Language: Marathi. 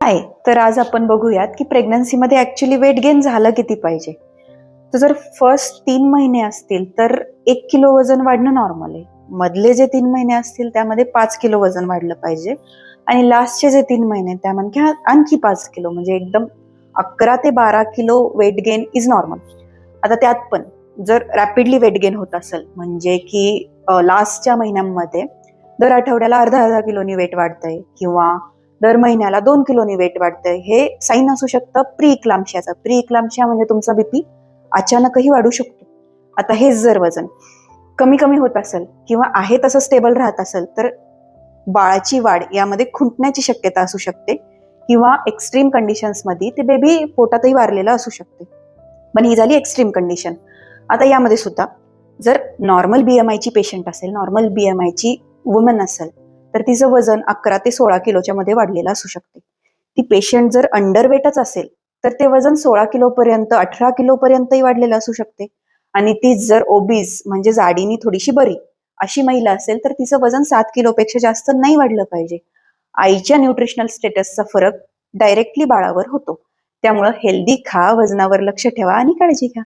आहे. तर आज आपण बघूयात की प्रेग्नन्सीमध्ये ऍक्च्युली वेट गेन झालं किती पाहिजे. तर जर फर्स्ट 3 महिने असतील तर 1 किलो वजन वाढणं नॉर्मल आहे. मधले जे 3 महिने असतील त्यामध्ये 5 किलो वजन वाढलं पाहिजे आणि लास्टचे जे 3 महिने त्यामध्ये आणखी 5 किलो, म्हणजे एकदम 11 ते 12 kilo weight gain is normal. आता त्यात पण जर रॅपिडली वेट गेन होत असेल, म्हणजे की लास्टच्या महिन्यांमध्ये दर आठवड्याला अर्धा अर्धा किलोनी वेट वाढतंय किंवा दर महिन्याला 2 किलोनी वेट वाढतंय, हे साईन असू शकतं प्री इक्लाम्शियाचं. प्री इक्लाम्शिया म्हणजे तुमचा बीपी अचानकही वाढू शकतो. आता हेच जर वजन कमी कमी होत असेल किंवा आहे तसं स्टेबल राहत असेल तर बाळाची वाढ यामध्ये खुंटण्याची शक्यता असू शकते किंवा एक्स्ट्रीम कंडिशन्समध्ये ते बेबी पोटातही वारलेलं असू शकते. पण ही झाली एक्स्ट्रीम कंडिशन. आता यामध्ये सुद्धा जर नॉर्मल बीएमआयची पेशंट असेल, नॉर्मल बीएमआयची वुमन असेल, तर तिचं वजन 11 ते 16 किलोच्या मध्ये वाढलेलं असू शकते. ती पेशंट जर अंडरवेटच असेल तर ते वजन 16 किलोपर्यंत 18 किलोपर्यंतही वाढलेलं असू शकते. आणि तीच जर ओबीस म्हणजे जाडीनी थोडीशी बरी अशी महिला असेल तर तिचं वजन 7 किलोपेक्षा जास्त नाही वाढलं पाहिजे. आईच्या न्यूट्रिशनल स्टेटसचा फरक डायरेक्टली बाळावर होतो. त्यामुळं हेल्दी खा, वजनावर लक्ष ठेवा आणि काळजी घ्या.